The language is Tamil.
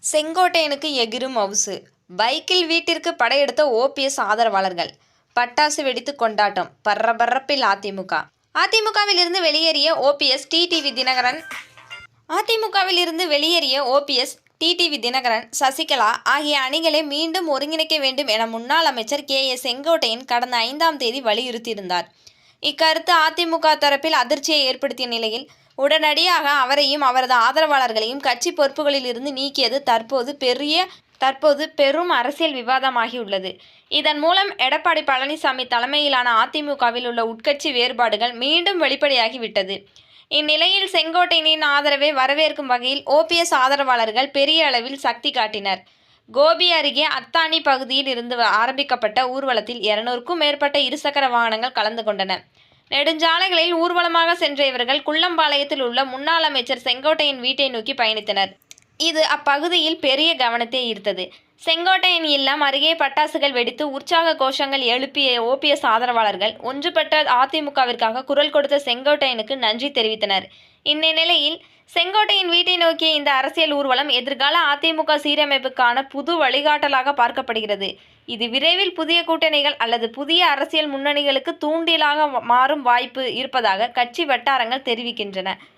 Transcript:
செங்கோட்டையனுக்கு எகிரும் மவுசு. பைக்கில் வீட்டிற்கு படையெடுத்த ஓபிஎஸ் ஆதரவாளர்கள். பட்டாசு வெடித்து கொண்டாட்டம். பரபரப்பில் அதிமுக. அதிமுகவில் இருந்து வெளியேறிய ஓபிஎஸ், டிடிவி தினகரன் சசிகலா ஆகிய அணிகளை மீண்டும் ஒருங்கிணைக்க வேண்டும் என முன்னாள் அமைச்சர் கே. செங்கோட்டையன் கடந்த 5ஆம் தேதி வலியுறுத்தியிருந்தார். இக்கருத்து அதிமுக தரப்பில் அதிர்ச்சியை ஏற்படுத்திய நிலையில் உடனடியாக அவரையும் அவரது ஆதரவாளர்களையும் கட்சி பொறுப்புகளில் இருந்து நீக்கியது தற்போது பெரும் அரசியல் விவாதமாகியுள்ளது. இதன் மூலம் எடப்பாடி பழனிசாமி தலைமையிலான அதிமுகவில் உள்ள உட்கட்சி வேறுபாடுகள் மீண்டும் வெளிப்படையாகிவிட்டது. இந்நிலையில் செங்கோட்டையனின் ஆதரவை வரவேற்கும் வகையில் ஓபிஎஸ் ஆதரவாளர்கள் பெரிய அளவில் சக்தி காட்டினர். கோபி அருகே அத்தானி பகுதியில் இருந்து ஆரம்பிக்கப்பட்ட ஊர்வலத்தில் 200க்கும் மேற்பட்ட இருசக்கர வாகனங்கள் கலந்து கொண்டன. நெடுஞ்சாலைகளில் ஊர்வலமாக சென்ற இவர்கள் குள்ளம்பாளையத்தில் உள்ள முன்னாள் அமைச்சர் செங்கோட்டையன் வீட்டை நோக்கி பயணித்தனர். இது அப்பகுதியில் பெரிய கவனத்தை ஈர்த்தது. செங்கோட்டையன் இல்லம் அருகே பட்டாசுகள் வெடித்து உற்சாக கோஷங்கள் எழுப்பிய ஓபிஎஸ் ஆதரவாளர்கள் ஒன்றுபட்ட அதிமுகவிற்காக குரல் கொடுத்த செங்கோட்டையனுக்கு நன்றி தெரிவித்தனர். இந்நிலையில் செங்கோட்டையன் வீட்டை நோக்கிய இந்த அரசியல் ஊர்வலம் எதிர்கால அதிமுக சீரமைப்புக்கான புது வழிகாட்டலாக பார்க்கப்படுகிறது. இது விரைவில் புதிய கூட்டணிகள் அல்லது புதிய அரசியல் முன்னணிகளுக்கு தூண்டிலாக மாறும் வாய்ப்பு இருப்பதாக கட்சி வட்டாரங்கள் தெரிவிக்கின்றன.